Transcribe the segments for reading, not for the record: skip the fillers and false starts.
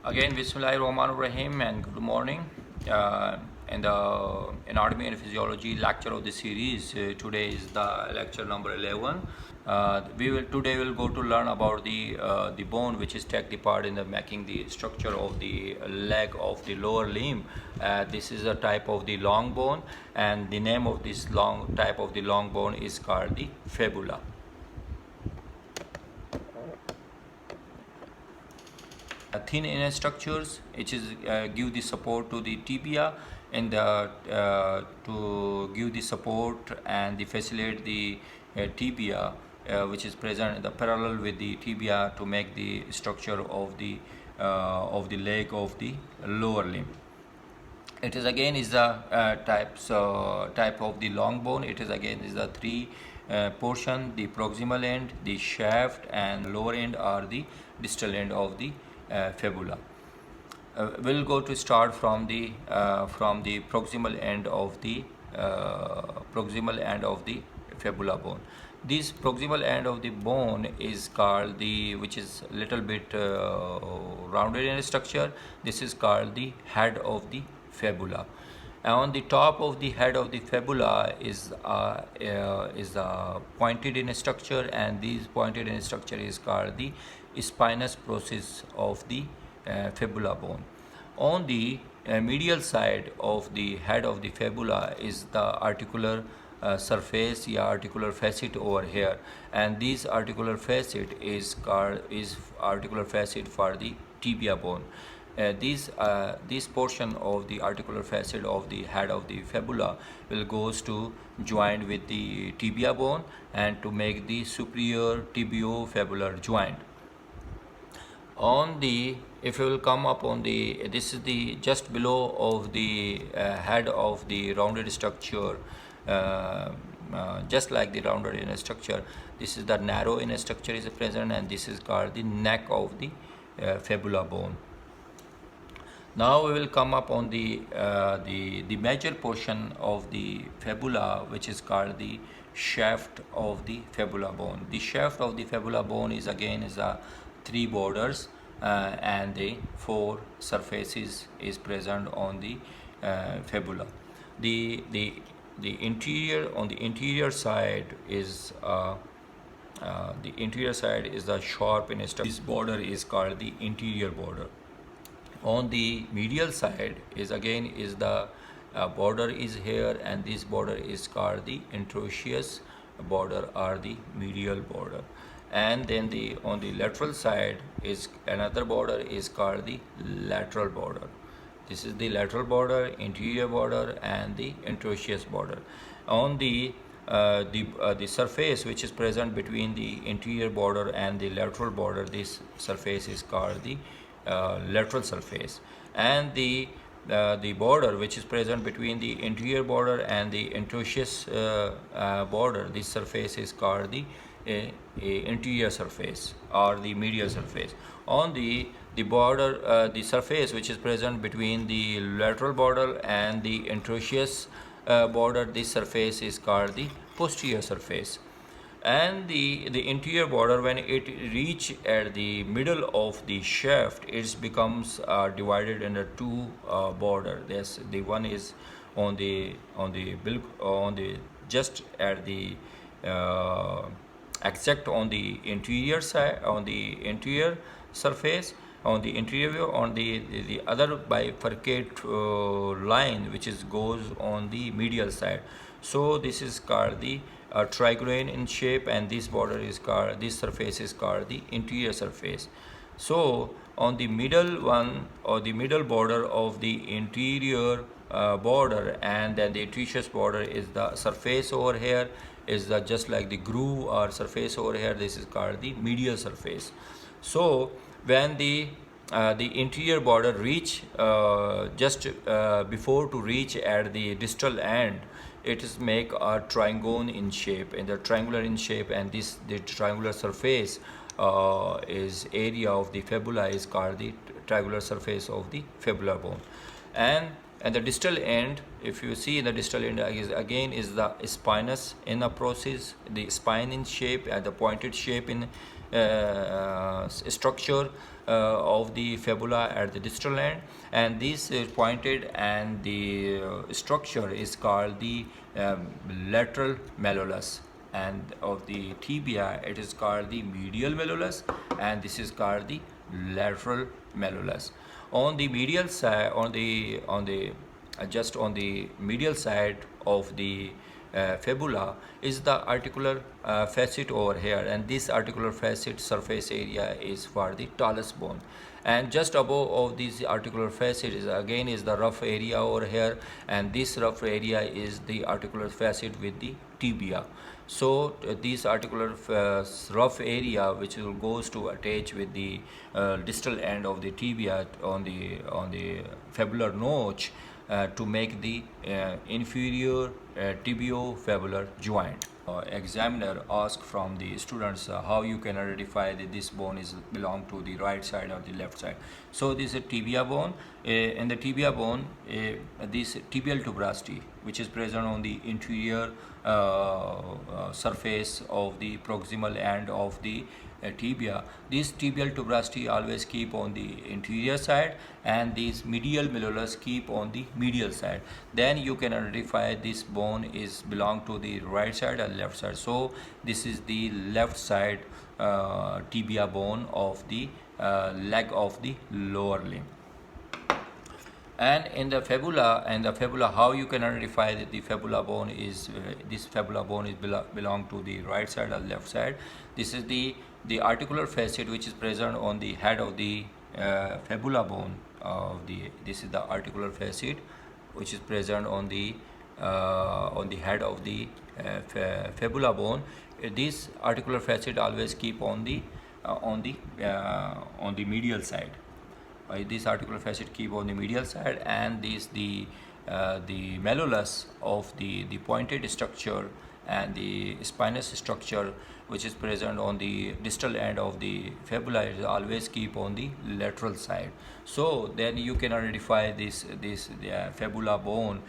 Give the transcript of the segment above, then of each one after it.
Again, Bismillahirrahmanirrahim and good morning. In the Anatomy and Physiology lecture of the series, today is the lecture number 11. Today we'll go to learn about the bone which is take the part in the making the structure of the leg of the lower limb. This is a type of the long bone, and the name of this long type of the long bone is called the fibula. Thin inner structures which is give the support to the tibia and to give the support and the facilitate the tibia which is present in the parallel with the tibia to make the structure of the leg of the lower limb. It is again is the type of the long bone. It is again is the three portion: the proximal end, the shaft, and lower end are the distal end of the fibula. We'll go to start from the proximal end of the fibula bone. This proximal end of the bone is called which is little bit rounded in structure. This is called the head of the fibula. And on the top of the head of the fibula is pointed in structure, and this pointed in structure is called the spinous process of the fibula bone. On the medial side of the head of the fibula is the articular surface or articular facet over here, and this articular facet is articular facet for the tibia bone. This portion of the articular facet of the head of the fibula will goes to joint with the tibia bone and to make the superior tibio-fibular joint. On the if you will come up on the this is the just below of the head of the rounded structure, just like the rounded inner structure, this is the narrow inner structure is present, and this is called the neck of the fibula bone. Now we will come up on the major portion of the fibula, which is called the shaft of the fibula bone. The shaft of the fibula bone is again is a three borders and the four surfaces is present on the fibula. The interior on the interior side is the sharp in structure. This border is called the interior border. On the medial side is again is the border is here, and this border is called the interosseous border or the medial border. And then on the lateral side is another border is called the lateral border. This is the lateral border, interior border, and the interosseous border. On the surface which is present between the interior border and the lateral border, this surface is called the lateral surface. And the border which is present between the interior border and the interosseous border, this surface is called the interior surface or the medial surface. On the border the surface which is present between the lateral border and the interosseous border, this surface is called the posterior surface. And the interior border, when it reach at the middle of the shaft, it becomes divided into two border. There's the one is on the just at the exact on the interior side, on the interior surface, on the interior view, on the other bifurcate line which is goes on the medial side. So this is called the trigonal in shape, and this border is called, this surface is called the interior surface. So on the middle one or the middle border of the interior border, and then the interosseous border is the surface over here is the just like the groove or surface over here. This is called the medial surface. So when the interior border reach just before to reach at the distal end, it is make a triangle in shape, and the triangular in shape, and the triangular surface is area of the fibula is called the triangular surface of the fibula bone. And the distal end, if you see the distal end is again is the spinous inner process, the spine in shape and the pointed shape in structure of the fibula at the distal end, and this is pointed, and the structure is called the lateral malleolus, and of the tibia it is called the medial malleolus, and this is called the lateral malleolus. On the medial side, just on the medial side of the fibula is the articular facet over here, and this articular facet surface area is for the talus bone, and just above of this articular facet is again is the rough area over here, and this rough area is the articular facet with the tibia. So this articular rough area which will goes to attach with the distal end of the tibia on the fibular notch to make the inferior tibio-fibular joint. Examiner asked from the students how you can identify that this bone is belong to the right side or the left side. So this is a tibia bone. In the tibia bone, this tibial tuberosity, which is present on the interior surface of the proximal end of the tibia. This tibial tuberosity always keep on the interior side, and this medial malleolus keep on the medial side. Then you can identify this bone is belong to the right side or left side. So this is the left side tibia bone of the leg of the lower limb. And in the fibula, how you can identify that the fibula bone is this fibula bone is belong to the right side or left side. This is the articular facet which is present on the head of the fibula bone of this is the articular facet which is present on the head of the fibula bone. This articular facet always keep on the medial side. This articular facet keep on the medial side, and this the malleolus of the pointed structure and the spinous structure which is present on the distal end of the fibula is always keep on the lateral side. So then you can identify this fibula bone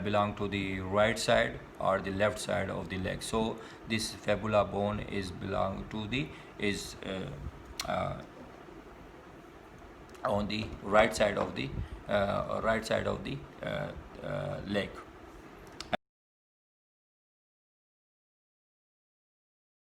belong to the right side or the left side of the leg. So this fibula bone is belong to the on the right side of the leg.